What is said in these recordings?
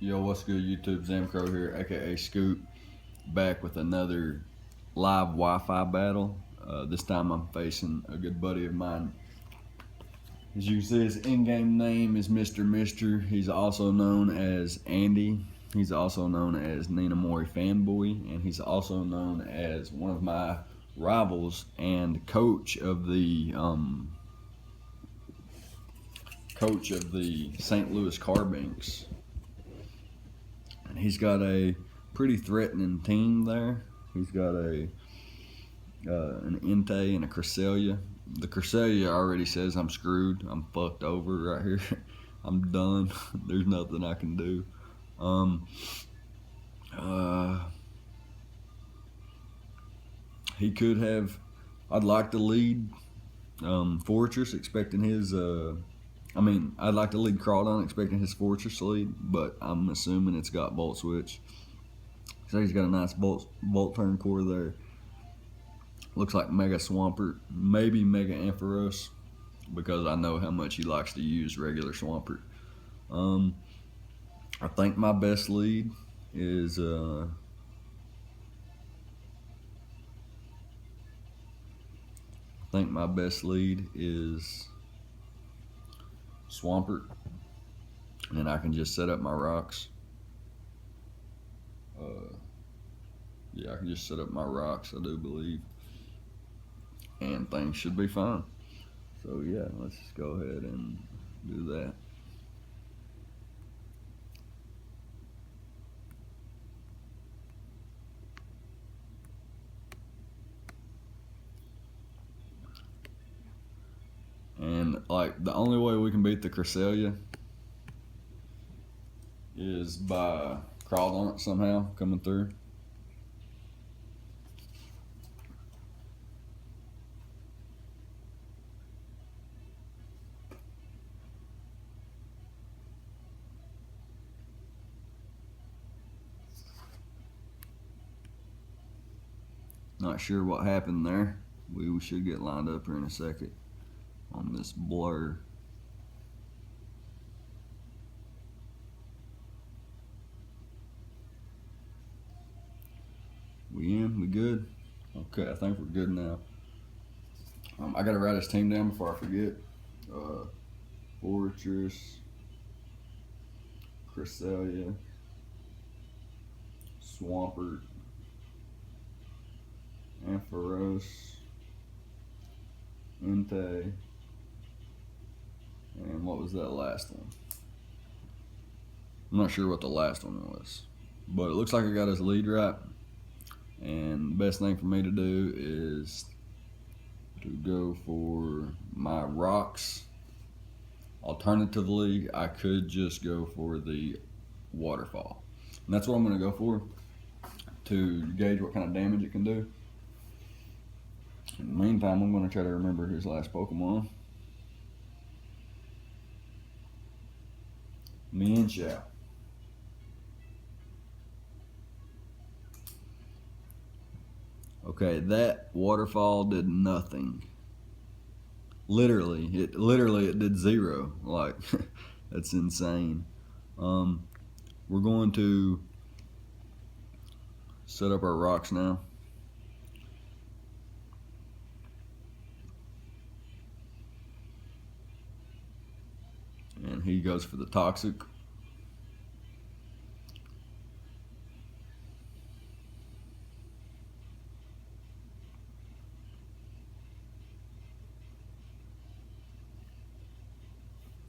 Yo, what's good, YouTube? Zamcrow here, aka Scoop, back with another live Wi-Fi battle. This time I'm facing a good buddy of mine. As you can see, his in-game name is Mr. Mister. He's also known as Andy. He's also known as Nina Mori Fanboy, and he's also known as one of my rivals and coach of the St. Louis Carbinks. And he's got a pretty threatening team there. He's got an Inte and a Cresselia. The Cresselia already says I'm screwed. I'm fucked over right here. I'm done. There's nothing I can do. He could have. I'd like to lead Fortress, expecting his. I'd like to lead Crawdon, expecting his Fortress lead, but I'm assuming it's got Volt Switch. So he's got a nice Volt Turn core there. Looks like Mega Swampert, maybe Mega Ampharos, because I know how much he likes to use regular Swampert. I think my best lead is Swampert, and then I can just set up my rocks. Yeah, I can just set up my rocks, I do believe, and things should be fine. So yeah, let's just go ahead and do that. And like, the only way we can beat the Cresselia is by crawling on it somehow, coming through. Not sure what happened there. We should get lined up here in a second on this blur. We in? We good? Okay, I think we're good now. I gotta write his team down before I forget. Fortress, Cresselia, Swampert, Ampharos, Inte, and what was that last one? I'm not sure what the last one was, but it looks like I got his lead right. And the best thing for me to do is to go for my rocks. Alternatively, I could just go for the waterfall. And that's what I'm going to go for to gauge what kind of damage it can do. In the meantime, I'm going to try to remember his last Pokemon. Mienshao. Okay, that waterfall did nothing. Literally, it did zero. Like, that's insane. We're going to set up our rocks now. And he goes for the toxic.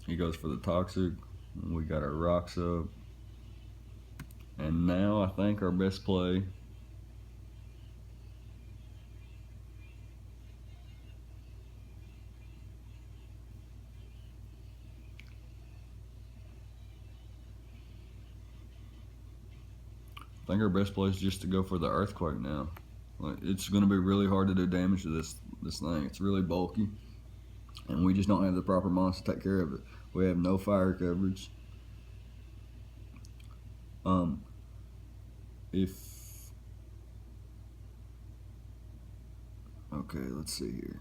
He goes for the toxic, and we got our rocks up. And now I think our best play is just to go for the earthquake now. Like, it's going to be really hard to do damage to this thing. It's really bulky, and we just don't have the proper monster to take care of it. We have no fire coverage. Okay, let's see here.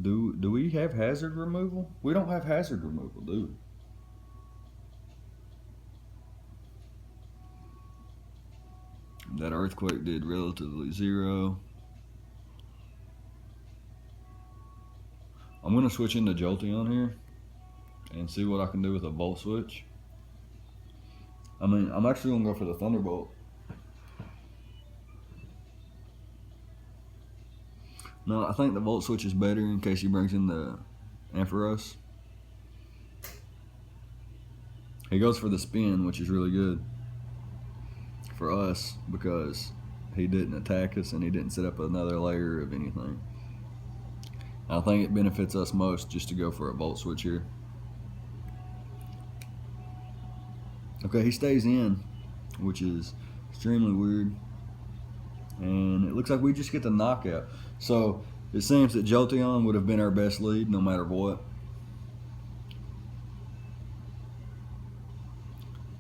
Do we have hazard removal? We don't have hazard removal, do we? That earthquake did relatively 0. I'm going to switch into Jolteon here and see what I can do with a Volt Switch. I mean, I'm actually going to go for the Thunderbolt. No, I think the Volt Switch is better in case he brings in the Ampharos. He goes for the spin, which is really good for us because he didn't attack us and he didn't set up another layer of anything. I think it benefits us most just to go for a Volt Switch here. Okay, he stays in, which is extremely weird. And it looks like we just get the knockout. So it seems that Jolteon would have been our best lead no matter what.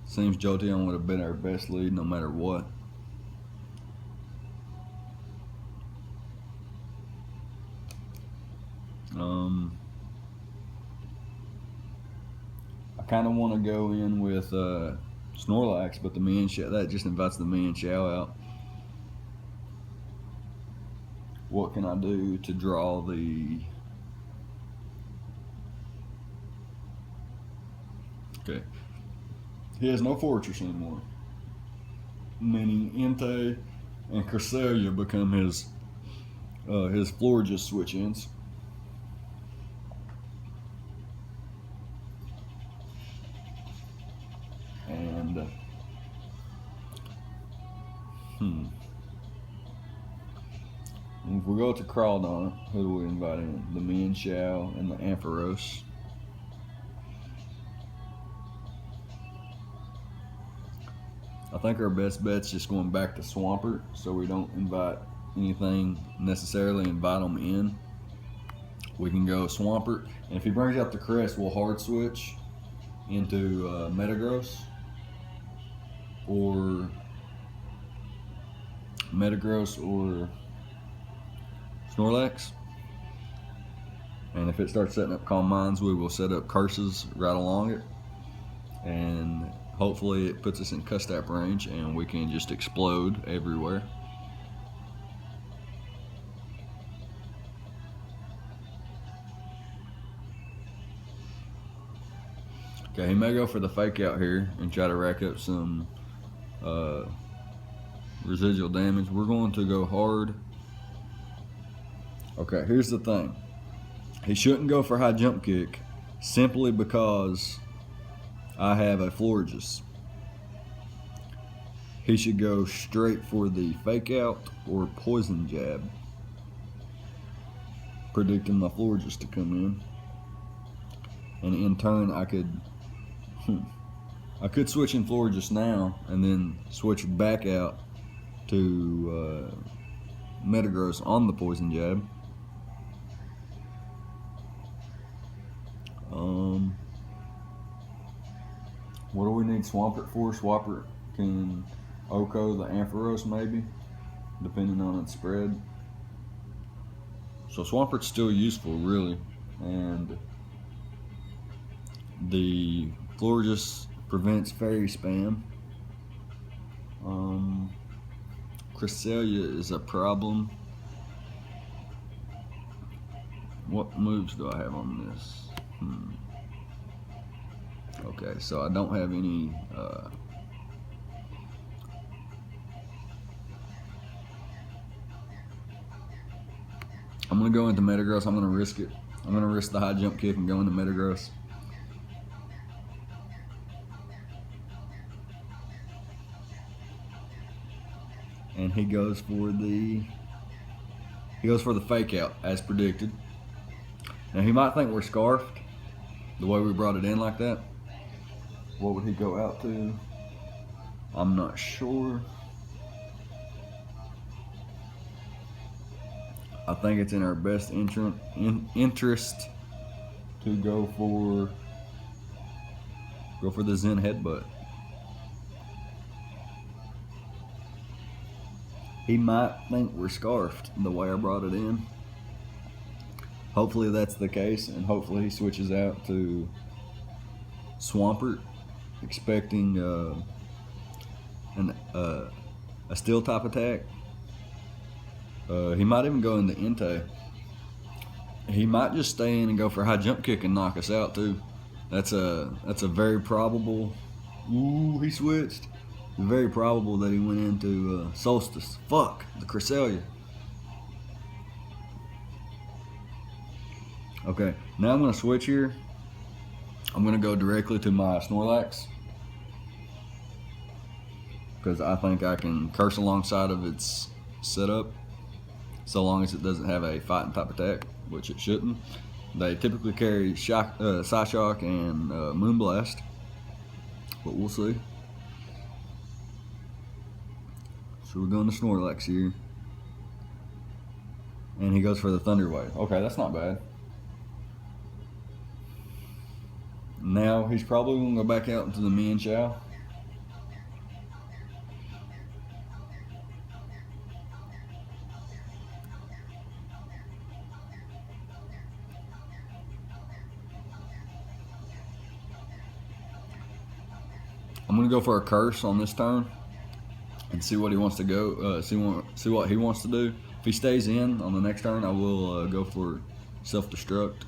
Seems Jolteon would have been our best lead no matter what. I kind of want to go in with Snorlax, but the Mienshao, that just invites the Mienshao out. What can I do to draw the... Okay. He has no Fortress anymore. Meaning Entei and Cresselia become his Florges switch-ins. And if we go to Crawdon, who do we invite in? The Mienshao and the Ampharos. I think our best bet's just going back to Swampert, so we don't invite anything necessarily, invite them in. We can go Swampert, and if he brings out the Crest, we'll hard switch into Metagross or Snorlax. And if it starts setting up Calm Minds, we will set up Curses right along it. And hopefully it puts us in Custap range and we can just explode everywhere. Okay, he may go for the Fake Out here and try to rack up some residual damage. We're going to go hard. Okay, here's the thing. He shouldn't go for High Jump Kick simply because I have a Florges. He should go straight for the Fake Out or Poison Jab, predicting my Florges to come in. And in turn, I could switch in Florges now and then switch back out to Metagross on the Poison Jab. What do we need Swampert for? Swampert can Oko the Ampharos maybe, depending on its spread. So Swampert's still useful really, and the Florges prevents fairy spam. Cresselia is a problem. What moves do I have on this? Okay, so I don't have any I'm gonna go into Metagross. I'm gonna risk it. I'm gonna risk the High Jump Kick and go into Metagross. And he goes for the Fake Out as predicted. Now he might think we're scarfed the way we brought it in like that. What would he go out to? I'm not sure. I think it's in our best interest to go for the Zen Headbutt. He might think we're scarfed the way I brought it in. Hopefully that's the case, and hopefully he switches out to Swampert, expecting a steel type attack. He might even go into Entei. He might just stay in and go for a high jump kick and knock us out too. That's a very probable. Ooh, he switched. It's very probable that he went into Solstice. Fuck the Cresselia. Okay, now I'm gonna switch here. I'm gonna go directly to my Snorlax because I think I can curse alongside of its setup, so long as it doesn't have a fighting type attack, which it shouldn't. They typically carry Psyshock and Moonblast, but we'll see. So we're going to Snorlax here, and he goes for the Thunder Wave. Okay, that's not bad. Now he's probably gonna go back out into the Mian Chow. I'm gonna go for a curse on this turn and see what he wants to go. See what he wants to do. If he stays in on the next turn, I will go for self-destruct.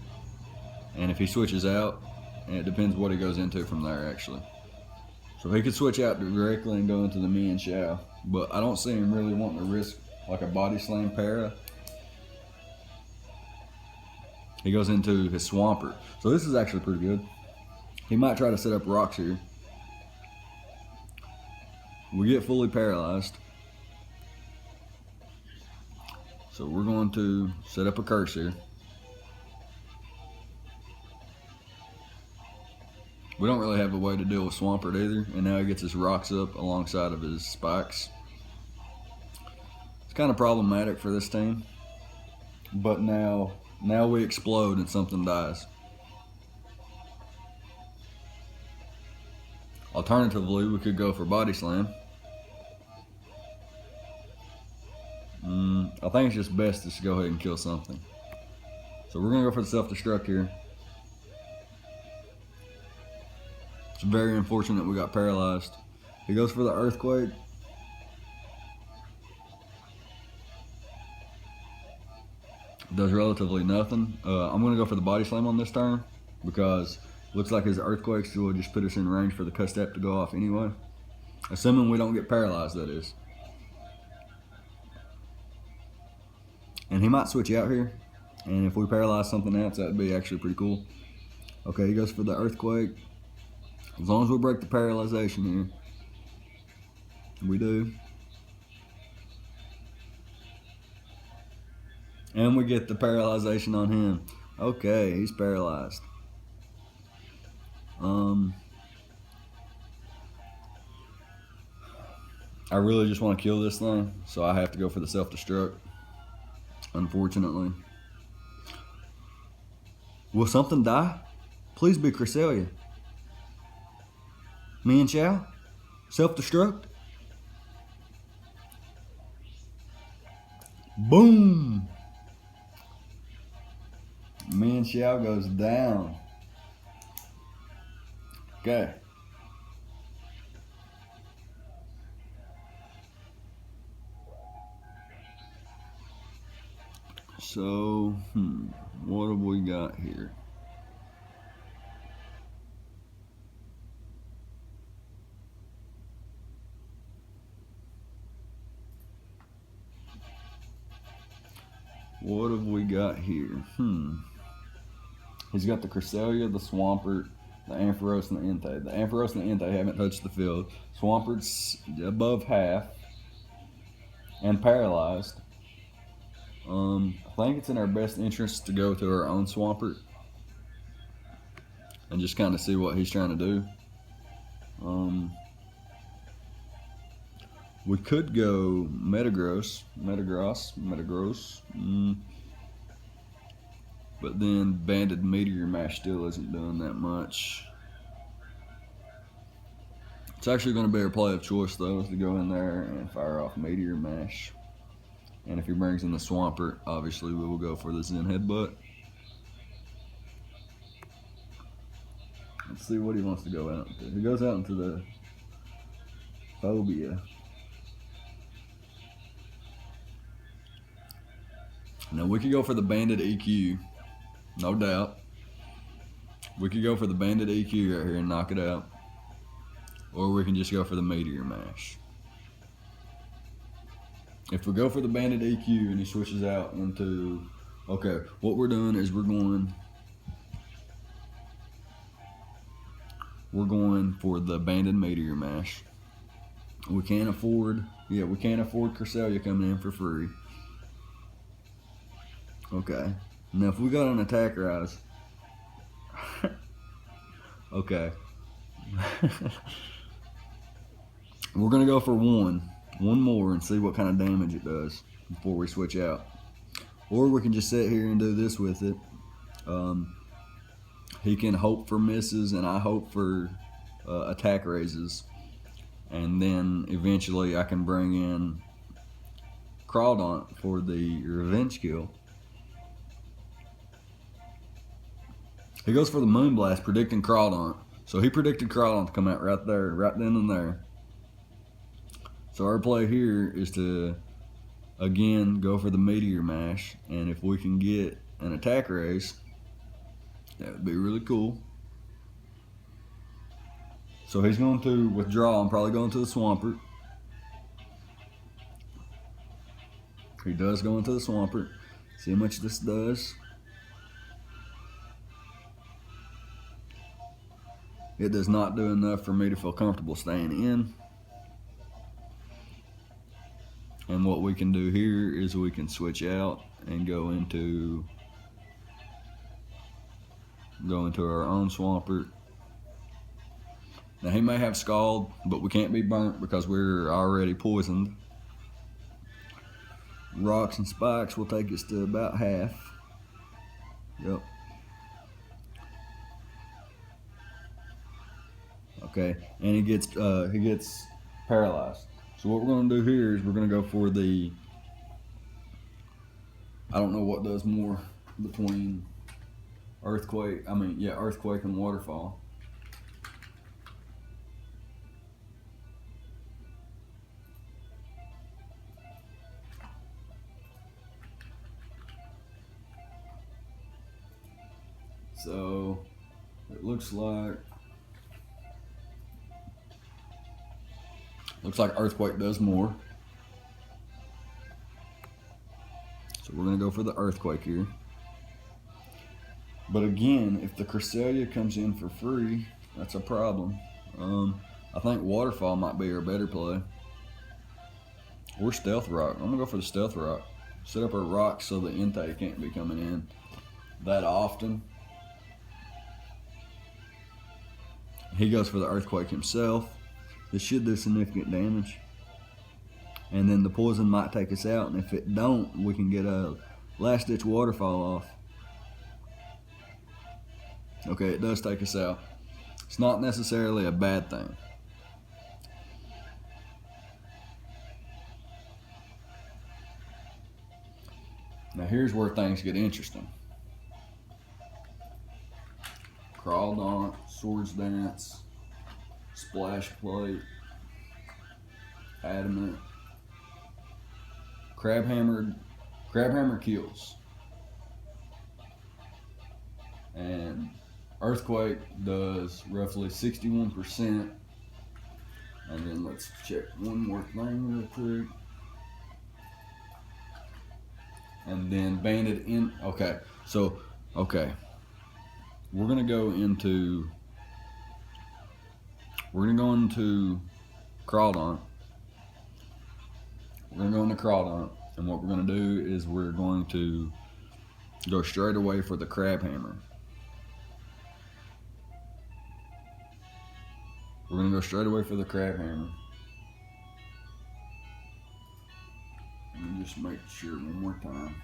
And if he switches out, and it depends what he goes into from there actually. So he could switch out directly and go into the Mian Chow, but I don't see him really wanting to risk like a body slam para. He goes into his Swampert. So this is actually pretty good. He might try to set up rocks here. We get fully paralyzed. So we're going to set up a curse here. We don't really have a way to deal with Swampert either, and now he gets his rocks up alongside of his spikes. It's kind of problematic for this team, but now we explode and something dies. Alternatively, we could go for Body Slam. I think it's just best to go ahead and kill something. So we're going to go for the self-destruct here. It's very unfortunate we got paralyzed. He goes for the Earthquake. Does relatively nothing. I'm going to go for the Body Slam on this turn because it looks like his Earthquakes will just put us in range for the Cut Step to go off anyway. Assuming we don't get paralyzed, that is. And he might switch out here. And if we paralyze something else, that would be actually pretty cool. Okay, he goes for the Earthquake. As long as we break the paralyzation here. We do. And we get the paralyzation on him. Okay, he's paralyzed. I really just want to kill this thing, so I have to go for the self-destruct, unfortunately. Will something die? Please be Cresselia. Mian Chow? Self-destruct? Boom! Mian Chow goes down. Okay. So, what have we got here? What have we got here? He's got the Cresselia, the Swampert, the Ampharos, and the Entei. The Ampharos and the Entei haven't touched the field. Swampert's above half and paralyzed. I think it's in our best interest to go to our own Swampert and just kind of see what he's trying to do. We could go Metagross, but then Banded Meteor Mash still isn't doing that much. It's actually going to be our play of choice though, is to go in there and fire off Meteor Mash. And if he brings in the Swampert, obviously we will go for the Zen Headbutt. Let's see what he wants to go out into. He goes out into the Phobia. Now we could go for the banded EQ, no doubt. We could go for the banded EQ right here and knock it out. Or we can just go for the meteor mash. If we go for the banded EQ and he switches out into, okay, what we're doing is we're going for the banded meteor mash. We can't afford Cresselia coming in for free. Okay. Now if we got an attack rise, okay. We're gonna go for one more and see what kind of damage it does before we switch out. Or we can just sit here and do this with it. He can hope for misses and I hope for attack raises. And then eventually I can bring in Crawdaunt for the revenge kill. He goes for the Moonblast, predicting Crawdaunt. So he predicted Crawdaunt to come out right there, right then and there. So our play here is to, again, go for the Meteor Mash. And if we can get an attack raise, that would be really cool. So he's going to withdraw. I'm probably going to the Swampert. He does go into the Swampert. See how much this does. It does not do enough for me to feel comfortable staying in. And what we can do here is we can switch out and go into our own Swampert. Now he may have Scald, but we can't be burnt because we're already poisoned. Rocks and Spikes will take us to about half. Yep. Okay, and he gets paralyzed. So what we're going to do here is we're going to go for the, I don't know what does more between Earthquake and Waterfall. So it looks like Earthquake does more. So we're going to go for the Earthquake here. But again, if the Cresselia comes in for free, that's a problem. I think Waterfall might be our better play. Or Stealth Rock. I'm going to go for the Stealth Rock. Set up our rocks so the Entei can't be coming in that often. He goes for the Earthquake himself. This should do significant damage. And then the poison might take us out, and if it don't, we can get a last ditch Waterfall off. Okay, it does take us out. It's not necessarily a bad thing. Now here's where things get interesting. Crawdaunt, Swords Dance, Splash Plate, Adamant, Crabhammer kills. And Earthquake does roughly 61%. And then let's check one more thing real quick. And then Banded in, okay. We're gonna go into Crawdaunt. We're gonna go into Crawdaunt, and what we're gonna do is we're going to go straight away for the Crabhammer. We're gonna go straight away for the Crabhammer. Let me just make sure one more time.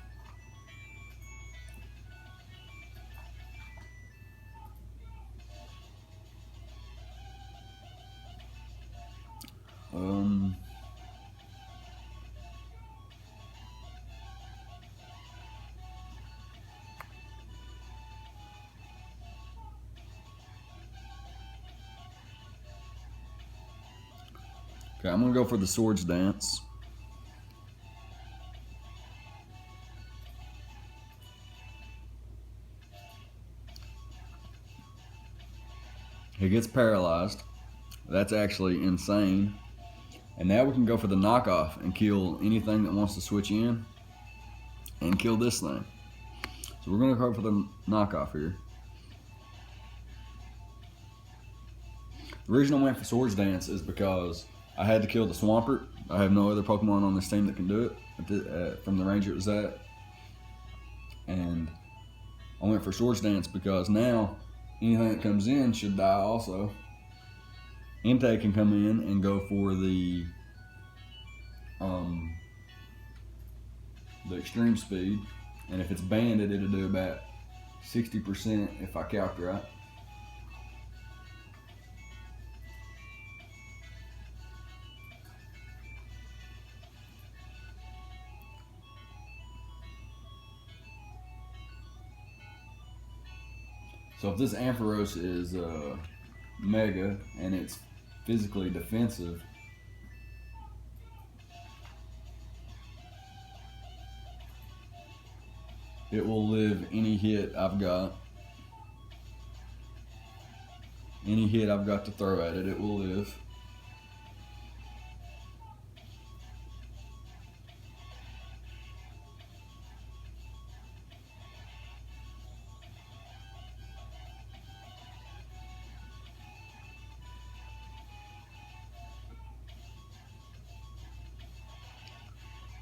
Okay, I'm gonna go for the Swords Dance. He gets paralyzed. That's actually insane. And now we can go for the knockoff and kill anything that wants to switch in and kill this thing. So we're going to go for the knockoff here. The reason I went for Swords Dance is because I had to kill the Swampert. I have no other Pokemon on this team that can do it from the range it was at. And I went for Swords Dance because now anything that comes in should die also. Entei can come in and go for the extreme speed, and if it's banded, it'll do about 60% if I calc right. So if this Ampharos is Mega and it's physically defensive, it will live any hit I've got. Any hit I've got to throw at it, it will live.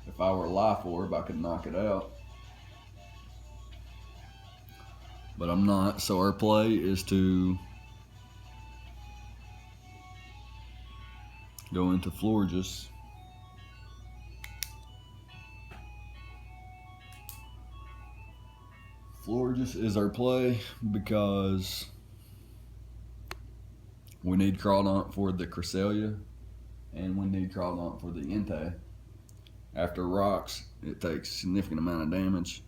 If I were a Life Orb, I could knock it out. But I'm not, so our play is to go into Florges. Florges is our play because we need Crawdaunt for the Cresselia and we need Crawdaunt for the Entei. After rocks, it takes a significant amount of damage.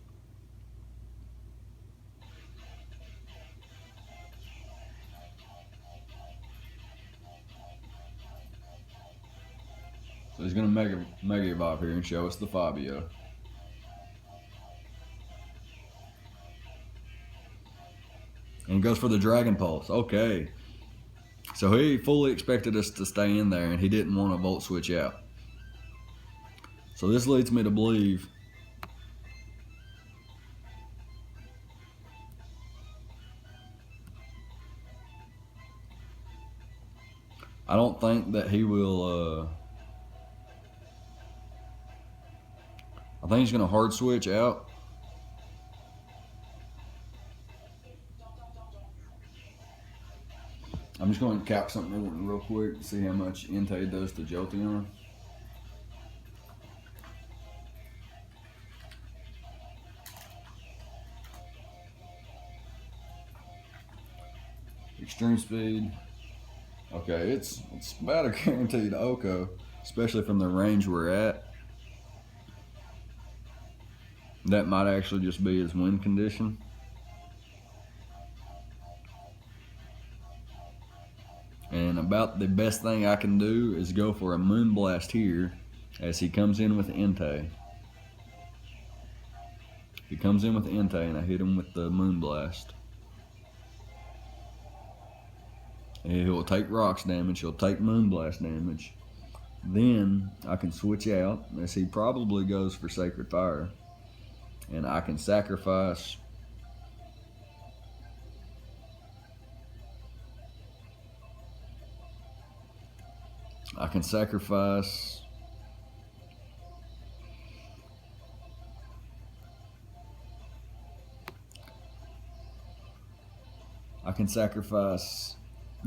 So he's going to Mega Evolve here and show us the Fabio. And he goes for the Dragon Pulse. Okay. So he fully expected us to stay in there and he didn't want to Volt Switch out. So this leads me to believe I don't think that he will I think he's going to hard switch out. I'm just going to calc something real quick to see how much Entei does to Jolteon. Extreme speed. Okay, it's about a guaranteed Oko, especially from the range we're at. That might actually just be his win condition. And about the best thing I can do is go for a Moonblast here as he comes in with Entei. He comes in with Entei and I hit him with the Moonblast. He'll take rocks damage, he'll take Moonblast damage. Then I can switch out as he probably goes for Sacred Fire. And I can sacrifice I can sacrifice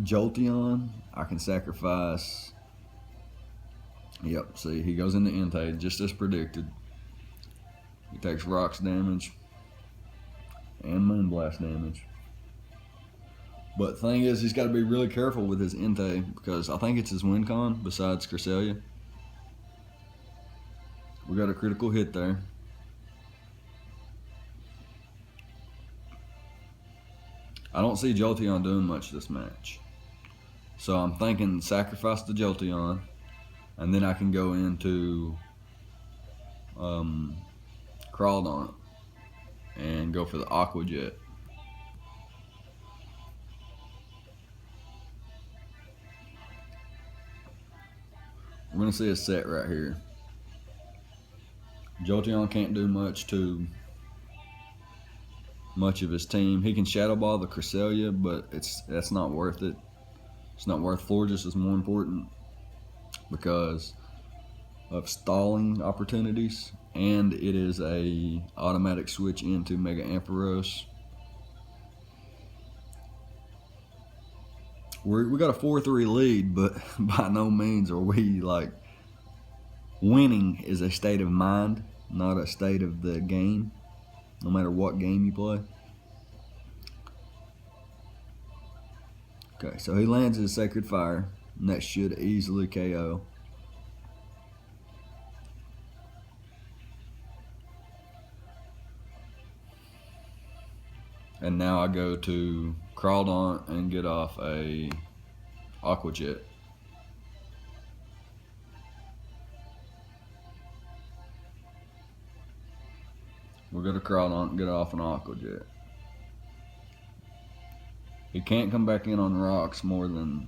Jolteon. I can sacrifice. Yep, see, he goes into Entei just as predicted. He takes rocks damage and Moonblast damage. But the thing is, he's got to be really careful with his Entei because I think it's his win con besides Cresselia. We got a critical hit there. I don't see Jolteon doing much this match. So I'm thinking sacrifice the Jolteon and then I can go into Crawdaunt and go for the Aqua Jet. We're going to see a set right here. Jolteon can't do much to much of his team. He can Shadow Ball the Cresselia, but that's not worth it. It's not worth. Florges is more important because of stalling opportunities, and it is a automatic switch into Mega Ampharos. We got a 4-3 lead, but by no means are we like winning. Is a state of mind, not a state of the game, no matter what game you play. Okay, so he lands his Sacred Fire, and that should easily KO. And now I go to Crawdaunt and get off a Aqua Jet. We're going to Crawdaunt and get off an Aqua Jet. He can't come back in on rocks more than...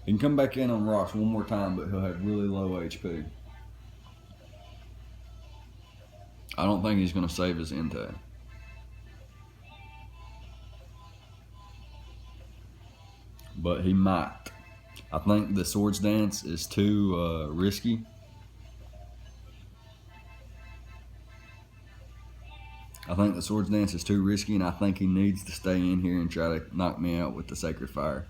He can come back in on rocks one more time, but he'll have really low HP. I don't think he's going to save his Entei. But he might. I think the Swords Dance is too risky. I think the Swords Dance is too risky, and I think he needs to stay in here and try to knock me out with the Sacred Fire.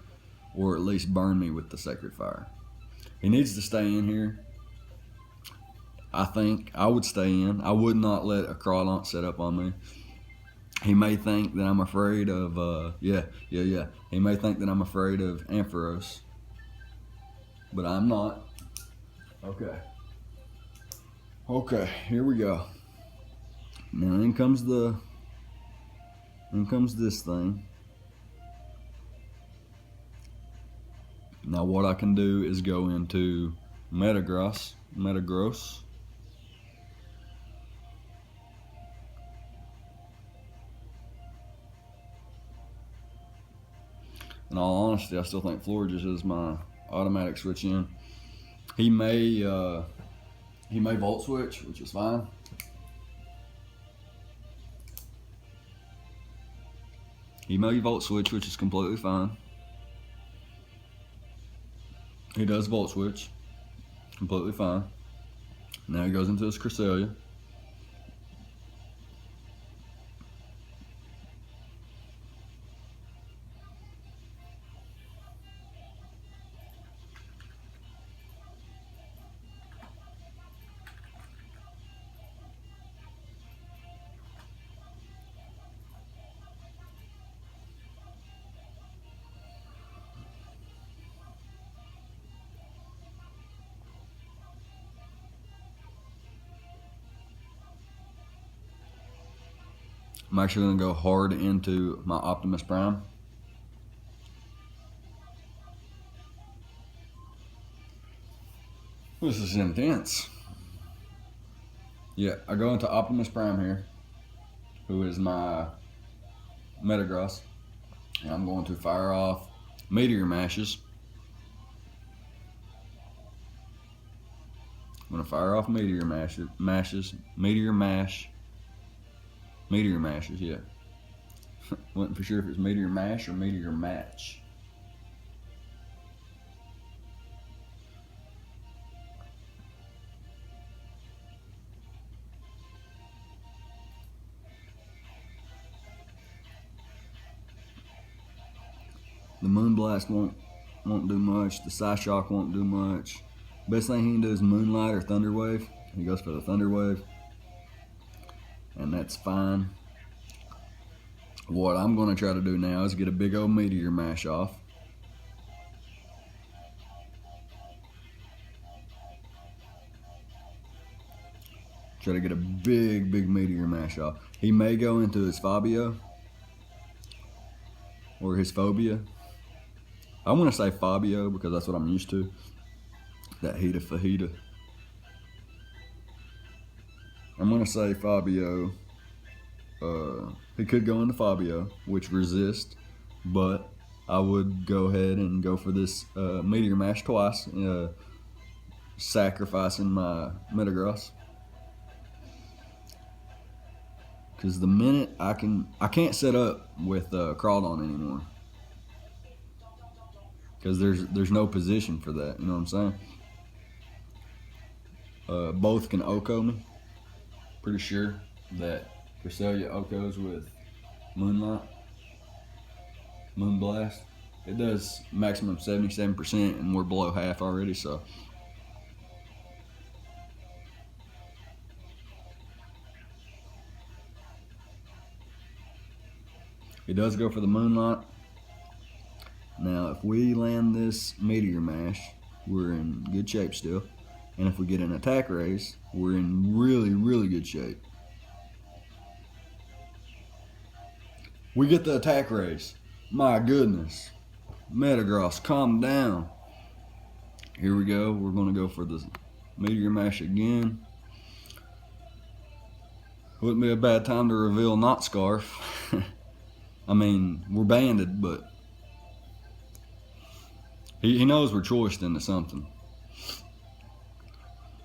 Or at least burn me with the Sacred Fire. He needs to stay in here. I think I would stay in. I would not let a Crawdaunt set up on me. He may think that I'm afraid of, He may think that I'm afraid of Ampharos. But I'm not. Okay, here we go. Now in comes this thing. Now what I can do is go into Metagross. In all honesty, I still think Florges is my automatic switch in. He may Volt Switch, which is fine. He may Volt Switch, which is completely fine. He does Volt Switch, completely fine. Now he goes into his Cresselia. I'm actually going to go hard into my Optimus Prime. This is intense. Yeah, I go into Optimus Prime here, who is my Metagross. And I'm going to fire off Meteor Mashes. I'm going to fire off Meteor Mashes, yeah. Wasn't for sure if it was Meteor Mash or Meteor Match. The Moonblast won't do much. The Psyshock won't do much. Best thing he can do is Moonlight or Thunder Wave. He goes for the Thunder Wave. And that's fine. What I'm going to try to do now is get a big old Meteor Mash off. Try to get a big Meteor Mash off. He may go into his Fabio or his Phobia. I want to say Fabio because that's what I'm used to. That Hita Fajita. I'm going to say Fabio. He could go into Fabio, which resist, but I would go ahead and go for this Meteor Mash twice. sacrificing my Metagross. Because the minute I can't set up with Crawdon anymore. Because there's no position for that, you know what I'm saying? Both can Oko me. Pretty sure that Cresselia Okos with Moonlight, Moonblast. It does maximum 77%, and we're below half already, so. He does go for the Moonlight. Now, if we land this Meteor Mash, we're in good shape still. And if we get an attack raise, we're in really, really good shape. We get the attack raise. My goodness. Metagross, calm down. Here we go. We're going to go for the Meteor Mash again. Wouldn't be a bad time to reveal Not Scarf. I mean, we're banded, but he knows we're choiced into something.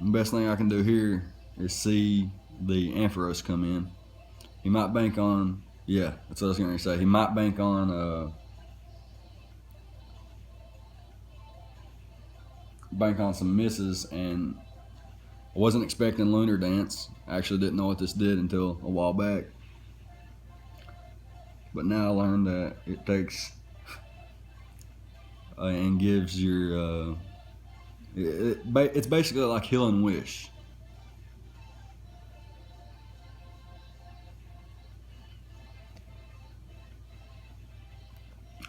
The best thing I can do here is see the Ampharos come in. He might bank on, yeah, that's what I was going to say. He might bank on some misses, and I wasn't expecting Lunar Dance. I actually didn't know what this did until a while back. But now I learned that it takes and gives your it's basically like Healing Wish.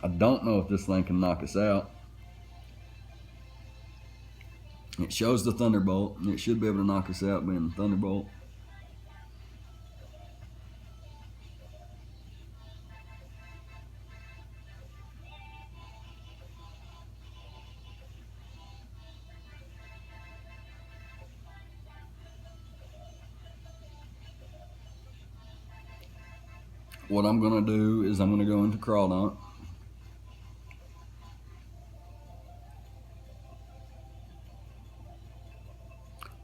I don't know if this thing can knock us out. It shows the Thunderbolt, and it should be able to knock us out being the Thunderbolt. What I'm going to do is I'm going to go into Crawdon.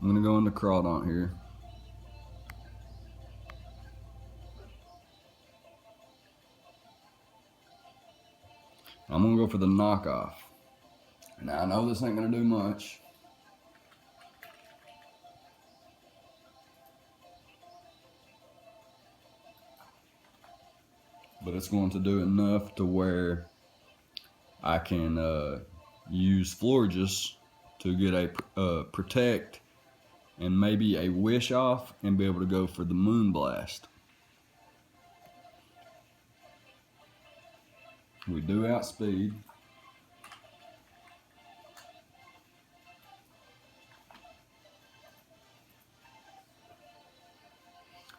I'm going to go into Crawdon here. I'm going to go for the knockoff. Now I know this ain't going to do much. But it's going to do enough to where I can use Florges to get a Protect and maybe a Wish off and be able to go for the Moonblast. We do outspeed.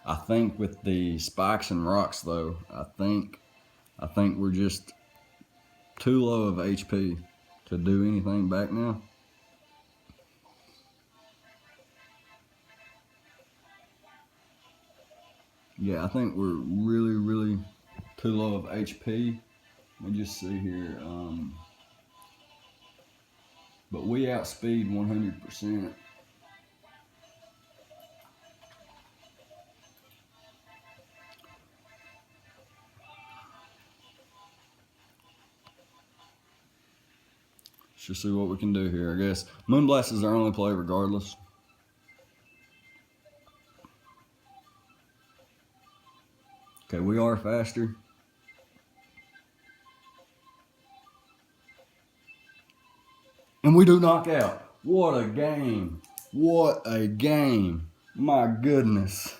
I think with the spikes and rocks though, I think we're just too low of HP to do anything back now. Yeah, I think we're really, really too low of HP. Let me just see here. But we outspeed 100%. Let's just see what we can do here, I guess. Moonblast is our only play regardless. Okay, we are faster. And we do knock out. What a game. What a game. My goodness.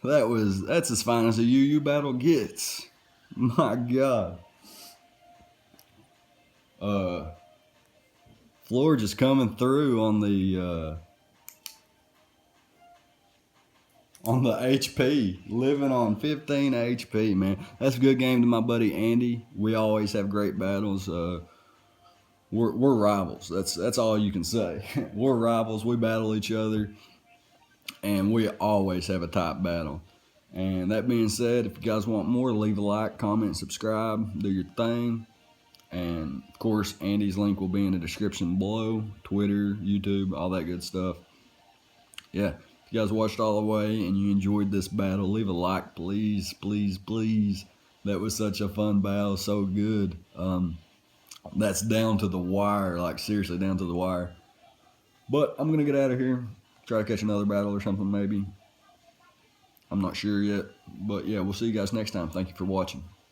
That's as fine as a UU battle gets. My God. Floor just coming through on the HP, living on 15 HP, man. That's a good game to my buddy Andy. We always have great battles. We're rivals. That's all you can say. We're rivals. We battle each other, and we always have a tight battle. And that being said, if you guys want more, leave a like, comment, subscribe, do your thing. And of course, Andy's link will be in the description below. Twitter, YouTube, all that good stuff. Yeah, if you guys watched all the way and you enjoyed this battle, leave a like, please, please, please. That was such a fun battle, so good. That's down to the wire, like seriously down to the wire. But I'm gonna get out of here, try to catch another battle or something maybe. I'm not sure yet, but yeah, we'll see you guys next time. Thank you for watching.